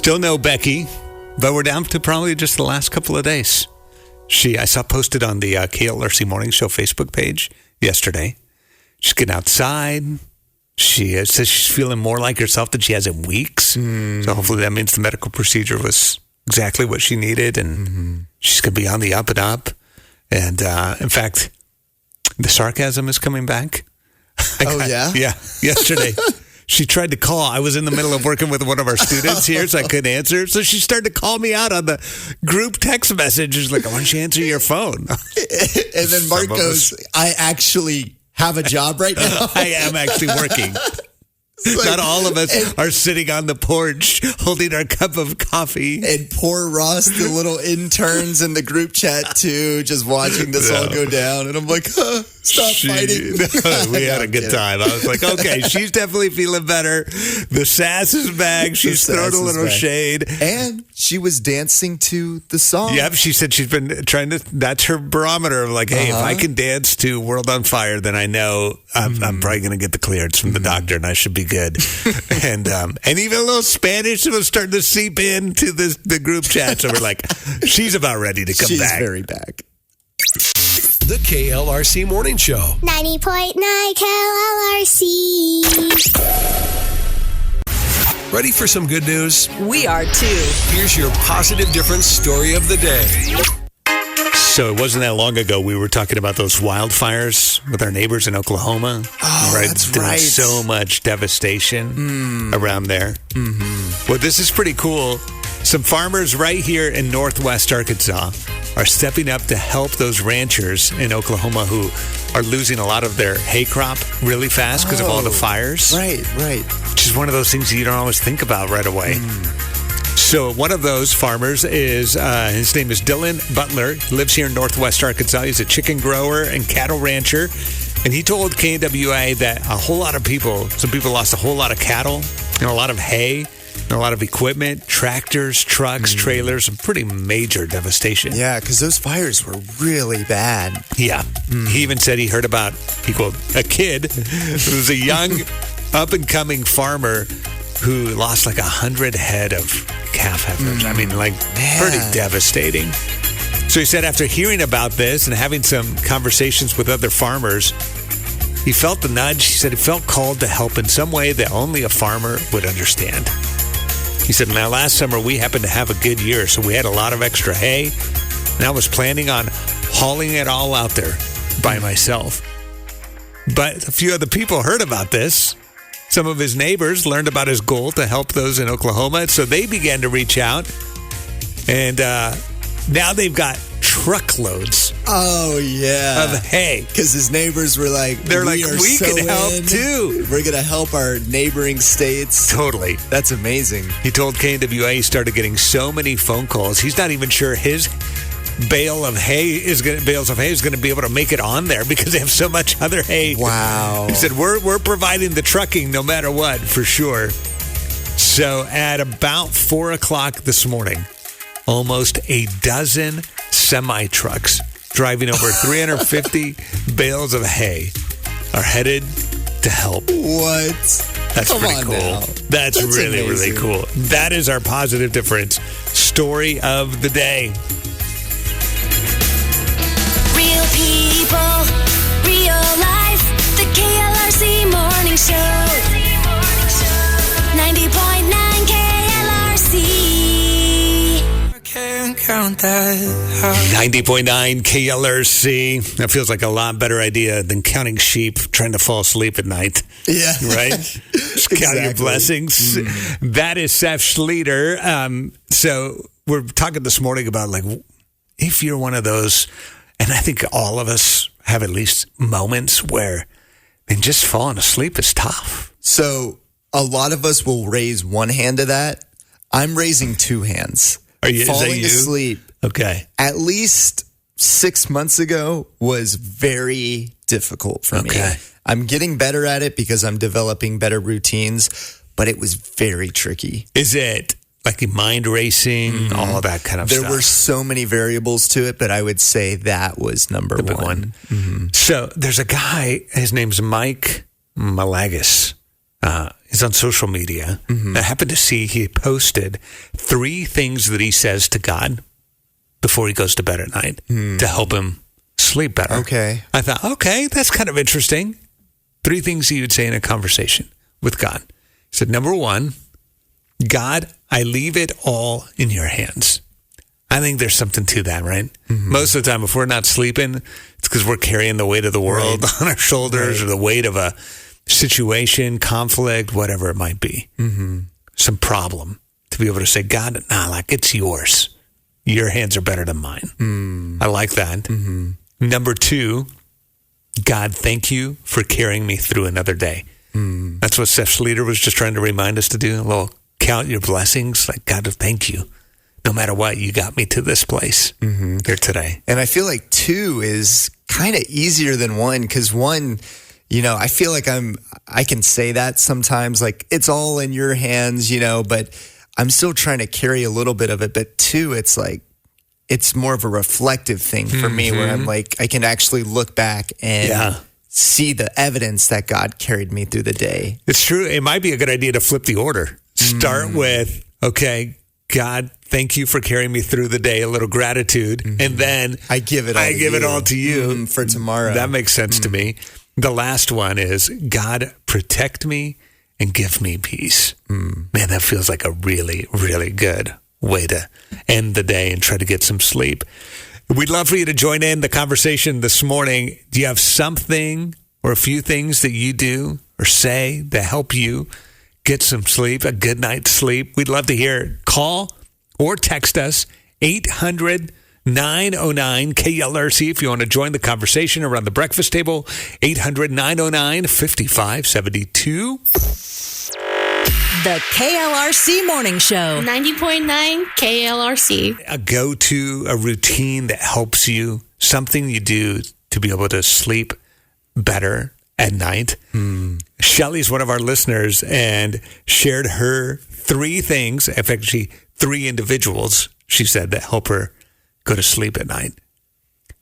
Still no Becky, but we're down to probably just the last couple of days. I saw posted on the KLRC Morning Show Facebook page yesterday. She's getting outside. She says she's feeling more like herself than she has in weeks. So hopefully that means the medical procedure was exactly what she needed, and she's going to be on the up and up. And in fact, the sarcasm is coming back. Yeah? Yeah, yesterday. She tried to call. I was in the middle of working with one of our students here, so I couldn't answer. So she started to call me out on the group text message. She's like, why don't you answer your phone? And then Mark goes, I actually have a job right now. I am actually working. Not all of us are sitting on the porch holding our cup of coffee. And poor Ross, the little interns in the group chat too, just watching this all go down. And I'm like, stop fighting. We had a good time. I was like, okay, she's definitely feeling better. The sass is back. She's thrown a little shade. And she was dancing to the song. Yep, she said she's been trying to, that's her barometer of like, hey, if I can dance to World on Fire, then I know I'm probably going to get the clearance from the doctor and I should be good. And even a little Spanish was starting to seep into the group chat. So we're like, she's about ready to come back. She's very back. The KLRC Morning Show. 90.9 KLRC. Ready for some good news? We are too. Here's your positive difference story of the day. So it wasn't that long ago we were talking about those wildfires with our neighbors in Oklahoma. Oh, that's There was right. so much devastation around there. Well, this is pretty cool. Some farmers right here in northwest Arkansas are stepping up to help those ranchers in Oklahoma who are losing a lot of their hay crop really fast because of all the fires. Right. Which is one of those things you don't always think about right away. So one of those farmers is, his name is Dylan Butler, lives here in northwest Arkansas. He's a chicken grower and cattle rancher. And he told KWA that some people lost a whole lot of cattle and a lot of hay and a lot of equipment, tractors, trucks, trailers, some pretty major devastation. Yeah, because those fires were really bad. Yeah. He even said he heard about, a kid who was a young up-and-coming farmer who lost like 100 head of calf heifers. I mean, pretty devastating. So he said after hearing about this and having some conversations with other farmers, he felt the nudge. He said he felt called to help in some way that only a farmer would understand. He said, now last summer we happened to have a good year, so we had a lot of extra hay, and I was planning on hauling it all out there by myself. But a few other people heard about this. Some of his neighbors learned about his goal to help those in Oklahoma, so they began to reach out. And now they've got truckloads of hay. Because his neighbors were like, we can help too. We're going to help our neighboring states. Totally. That's amazing. He told KWA he started getting so many phone calls. He's not even sure his bales of hay is going to be able to make it on there because they have so much other hay. Wow. He said, we're providing the trucking no matter what, for sure. So at about 4 o'clock this morning, almost a dozen semi-trucks driving over 350 bales of hay are headed to help. What? That's pretty cool. Now. That's really, amazing. really cool. That is our positive difference story of the day. Real people, real life. The KLRC Morning Show. 90.9 KLRC. 90.9 KLRC. That feels like a lot better idea than counting sheep trying to fall asleep at night. Yeah. Right? Just count your blessings. That is Seth Schleter. So we're talking this morning about if you're one of those, and I think all of us have at least moments where just falling asleep is tough. So a lot of us will raise one hand to that. I'm raising two hands. Falling asleep. Okay. At least 6 months ago was very difficult for me. I'm getting better at it because I'm developing better routines, but it was very tricky. Is it like mind racing, all of that kind of stuff? There were so many variables to it, but I would say that was number one. So there's a guy, his name's Mike Malagas, is on social media. I happened to see he posted 3 things that he says to God before he goes to bed at night to help him sleep better. Okay. I thought, okay, that's kind of interesting. 3 things he would say in a conversation with God. He said, number 1, God, I leave it all in your hands. I think there's something to that, right? Most of the time, if we're not sleeping, it's because we're carrying the weight of the world on our shoulders or the weight of a situation, conflict, whatever it might be. Some problem. To be able to say, God, it's yours. Your hands are better than mine. I like that. Number 2, God, thank you for carrying me through another day. That's what Seth Schleter was just trying to remind us to do. A little count your blessings. Like, God, thank you. No matter what, you got me to this place here today. And I feel like 2 is kind of easier than 1 because 1, I feel like I can say that sometimes, like it's all in your hands, but I'm still trying to carry a little bit of it. But 2, it's like, it's more of a reflective thing for me where I'm like, I can actually look back and see the evidence that God carried me through the day. It's true. It might be a good idea to flip the order. Start with, okay, God, thank you for carrying me through the day, a little gratitude. And then I give it all to you for tomorrow. That makes sense to me. The last one is, God, protect me and give me peace. Man, that feels like a really, really good way to end the day and try to get some sleep. We'd love for you to join in the conversation this morning. Do you have something or a few things that you do or say that help you get some sleep, a good night's sleep? We'd love to hear it. Call or text us 800-909-KLRC if you want to join the conversation around the breakfast table. 800-909-5572. The KLRC Morning Show. 90.9 KLRC. Go to a routine that helps you, something you do to be able to sleep better at night. Shelly's one of our listeners and shared her 3 things, in fact, 3 individuals, she said, that help her go to sleep at night.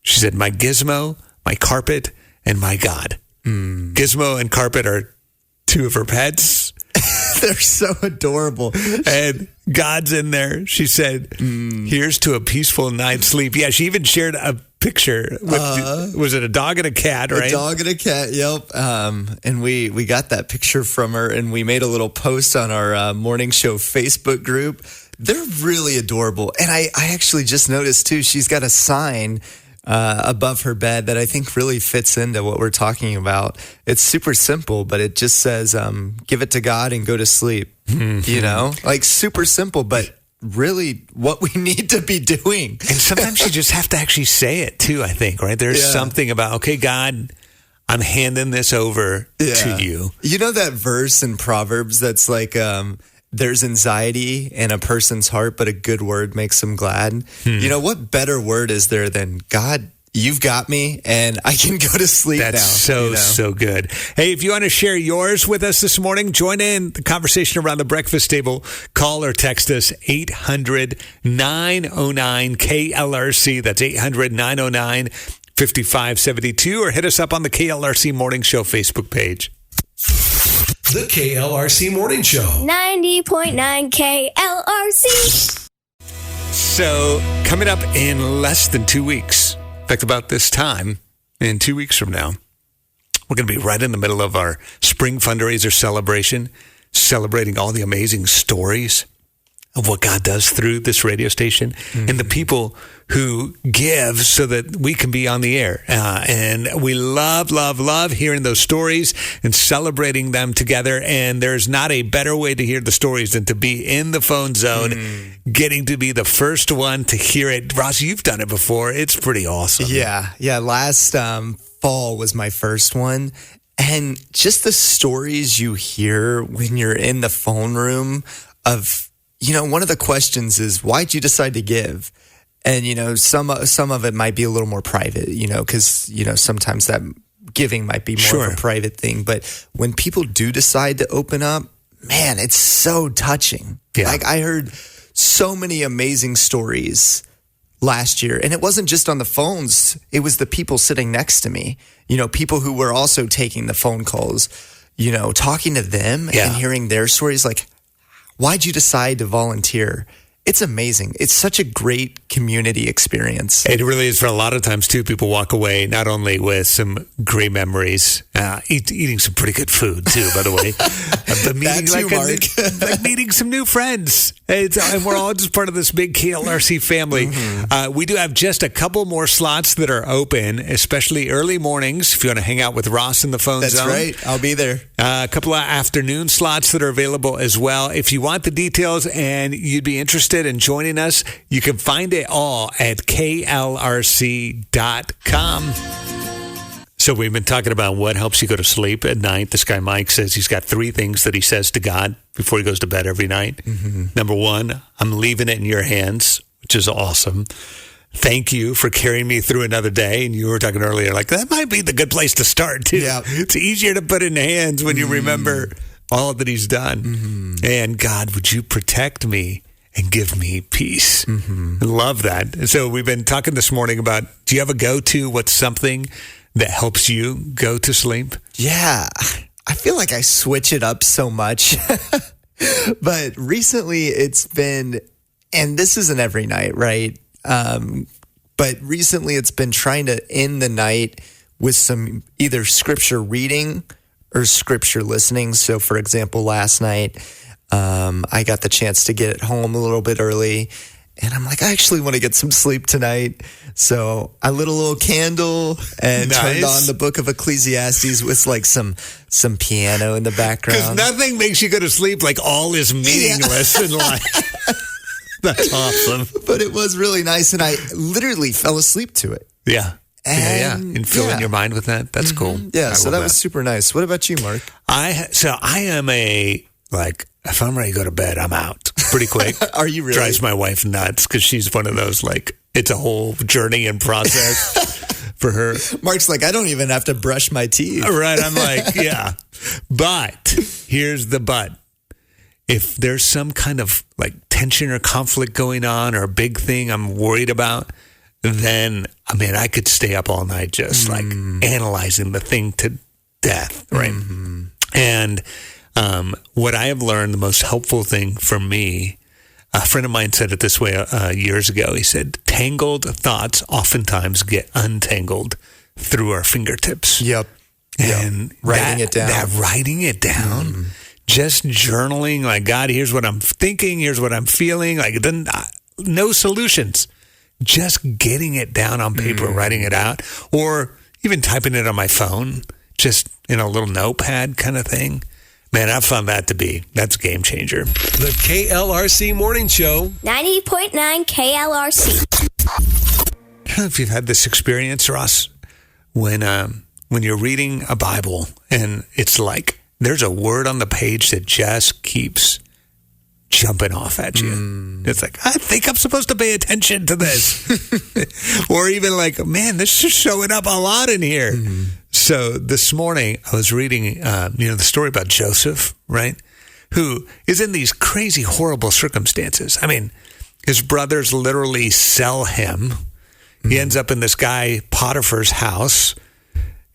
She said, my gizmo, my carpet, and my God. Gizmo and carpet are 2 of her pets. They're so adorable. And God's in there. She said, here's to a peaceful night's sleep. Yeah, she even shared a picture. Was it a dog and a cat, right? A dog and a cat, yep. And we got that picture from her, and we made a little post on our morning show Facebook group. They're really adorable. And I actually just noticed, too, she's got a sign above her bed that I think really fits into what we're talking about. It's super simple, but it just says, give it to God and go to sleep. Like super simple, but really what we need to be doing. And sometimes you just have to actually say it too, I think, right? There's something about, okay, God, I'm handing this over to you. You know that verse in Proverbs that's like, there's anxiety in a person's heart, but a good word makes them glad. What better word is there than, God, you've got me and I can go to sleep now. That's so good. Hey, if you want to share yours with us this morning, join in the conversation around the breakfast table. Call or text us 800-909-KLRC. That's 800-909-5572, or hit us up on the KLRC Morning Show Facebook page. The KLRC Morning Show. 90.9 KLRC. So, coming up in less than 2 weeks, in fact, about this time, in 2 weeks from now, we're going to be right in the middle of our spring fundraiser celebration, celebrating all the amazing stories of what God does through this radio station and the people who give so that we can be on the air. And we love hearing those stories and celebrating them together. And there's not a better way to hear the stories than to be in the phone zone, getting to be the first one to hear it. Ross, you've done it before. It's pretty awesome. Yeah. Last fall was my first one. And just the stories you hear when you're in the phone room of, one of the questions is, why'd you decide to give? And, some of it might be a little more private, because, sometimes that giving might be more of a private thing. But when people do decide to open up, man, it's so touching. Yeah. Like I heard so many amazing stories last year. And it wasn't just on the phones. It was the people sitting next to me, people who were also taking the phone calls. talking to them Yeah. and hearing their stories, like, why'd you decide to volunteer? It's amazing. It's such a great community experience. It really is. For a lot of times, too, people walk away not only with some great memories, eating some pretty good food, too, by the way, but meeting, That too, like meeting some new friends. And we're all just part of this big KLRC family. We do have just a couple more slots that are open, especially early mornings, if you want to hang out with Ross in the phone That's zone. right. I'll be there. A couple of afternoon slots that are available as well. If you want the details and you'd be interested in joining us, you can find it all at klrc.com. So we've been talking about what helps you go to sleep at night. This guy Mike says he's got 3 things that he says to God before he goes to bed every night. Number 1, I'm leaving it in your hands, which is awesome. Thank you for carrying me through another day. And you were talking earlier, like, that might be the good place to start, too. Yeah. It's easier to put in hands when you remember all that he's done. And God, would you protect me and give me peace? Love that. So we've been talking this morning about, do you have a go-to? What's something that helps you go to sleep? Yeah. I feel like I switch it up so much. But recently it's been, and this isn't every night, right? But recently it's been trying to end the night with some either scripture reading or scripture listening. So, for example, last night, I got the chance to get home a little bit early, and I'm like, I actually want to get some sleep tonight. So I lit a little candle and turned Nice. on the book of Ecclesiastes with like some piano in the Because background. nothing makes you go to sleep like all is meaningless in life. That's awesome. But it was really nice, and I literally fell asleep to it. Yeah. Yeah. And, And filling yeah. your mind with that. That's cool. Yeah, I so love that was super nice. What about you, Mark? I am if I'm ready to go to bed, I'm out pretty quick. Are you really? Drives my wife nuts because she's one of those, like, it's a whole journey and process for her. Mark's like, I don't even have to brush my teeth. Right. I'm like, yeah. But here's the but. If there's some kind of like tension or conflict going on or a big thing I'm worried about, then, I could stay up all night just like analyzing the thing to death. Right. And what I have learned, the most helpful thing for me, a friend of mine said it this way years ago. He said, tangled thoughts oftentimes get untangled through our fingertips. Yep. And Writing it down. Writing it down, just journaling, like, God, here's what I'm thinking, here's what I'm feeling. Like, no solutions. Just getting it down on paper, writing it out, or even typing it on my phone, just in a little notepad kind of thing. Man, I found that's a game changer. The KLRC Morning Show. 90.9 KLRC. I don't know if you've had this experience, Ross, when you're reading a Bible and it's like there's a word on the page that just keeps jumping off at you. It's like, I think I'm supposed to pay attention to this. Or even like, man, this is showing up a lot in here. So this morning I was reading, the story about Joseph, right? Who is in these crazy, horrible circumstances. His brothers literally sell him. He ends up in this guy Potiphar's house,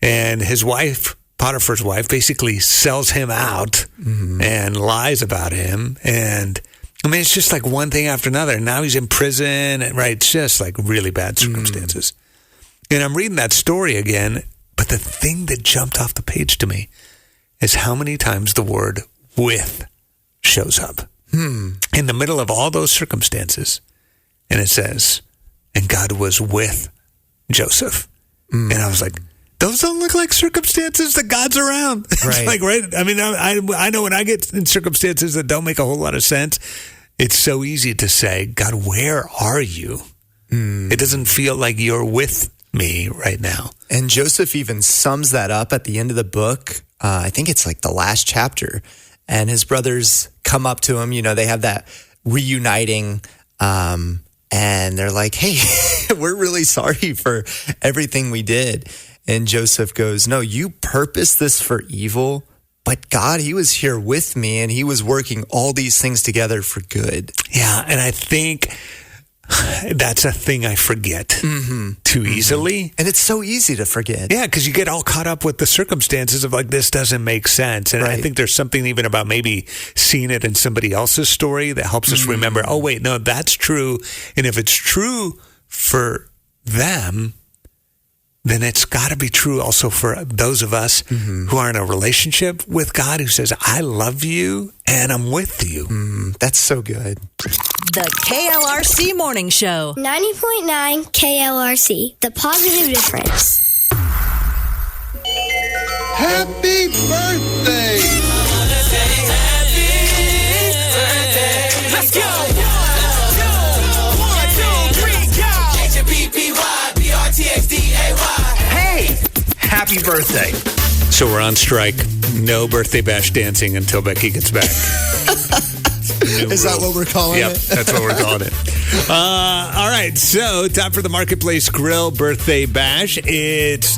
and his wife, Potiphar's wife, basically sells him out and lies about him. And it's just like one thing after another. And now he's in prison, right? It's just like really bad circumstances. And I'm reading that story again, but the thing that jumped off the page to me is how many times the word with shows up in the middle of all those circumstances. And it says, and God was with Joseph. And I was like, those don't look like circumstances that God's around. It's Right. like, right? I know when I get in circumstances that don't make a whole lot of sense, it's so easy to say, God, where are you? It doesn't feel like you're with me right now. And Joseph even sums that up at the end of the book. I think it's like the last chapter. And his brothers come up to him. They have that reuniting. And they're like, hey, we're really sorry for everything we did. And Joseph goes, no, you purposed this for evil, but God, he was here with me and he was working all these things together for good. Yeah, and I think that's a thing I forget too easily. And it's so easy to forget. Yeah, because you get all caught up with the circumstances of like, this doesn't make sense. And I Right. think there's something even about maybe seeing it in somebody else's story that helps us remember, oh, wait, no, that's true. And if it's true for them, then it's got to be true also for those of us who are in a relationship with God, who says, I love you and I'm with you. That's so good. The KLRC Morning Show. 90.9 KLRC, the positive difference. Happy birthday! Let's go! 1, 2, 3, go! Hey, happy birthday. So we're on strike. No birthday bash dancing until Becky gets back. Is that what we're calling Yep, it? that's what we're calling it. All right, so time for the Marketplace Grill Birthday Bash. It's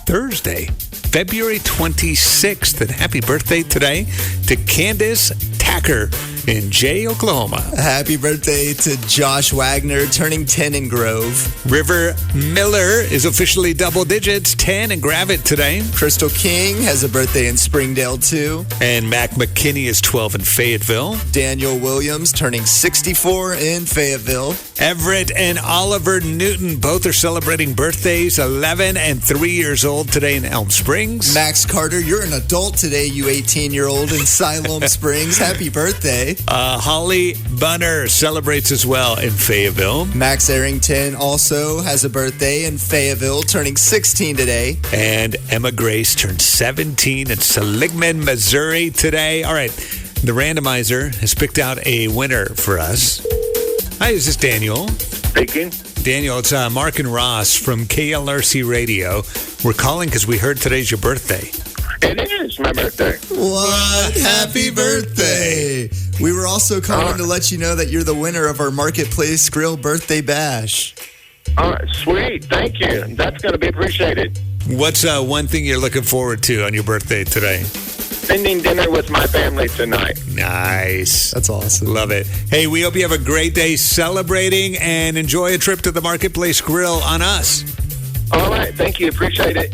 Thursday, February 26th, and happy birthday today to Candace Tacker in Jay, Oklahoma. Happy birthday to Josh Wagner, turning 10 in Grove. River Miller is officially double digits, 10 in Gravette today. Crystal King has a birthday in Springdale, too. And Mac McKinney is 12 in Fayetteville. Daniel Williams turning 64 in Fayetteville. Everett and Oliver Newton both are celebrating birthdays, 11 and 3 years old today in Elm Springs. Max Carter, you're an adult today, you 18-year-old in Siloam Springs. Happy birthday. Holly Bunner celebrates as well in Fayetteville. Max Arrington also has a birthday in Fayetteville, turning 16 today. And Emma Grace turned 17 in Seligman, Missouri today. All right, the randomizer has picked out a winner for us. Hi, is this Daniel? Speaking. Daniel, it's Mark and Ross from KLRC Radio. We're calling because we heard today's your birthday. It is my birthday. What? Happy birthday. We were also calling to let you know that you're the winner of our Marketplace Grill Birthday Bash. All right, sweet. Thank you. That's going to be appreciated. What's one thing you're looking forward to on your birthday today? Spending dinner with my family tonight. Nice. That's awesome. Love it. Hey, we hope you have a great day celebrating and enjoy a trip to the Marketplace Grill on us. All right. Thank you. Appreciate it.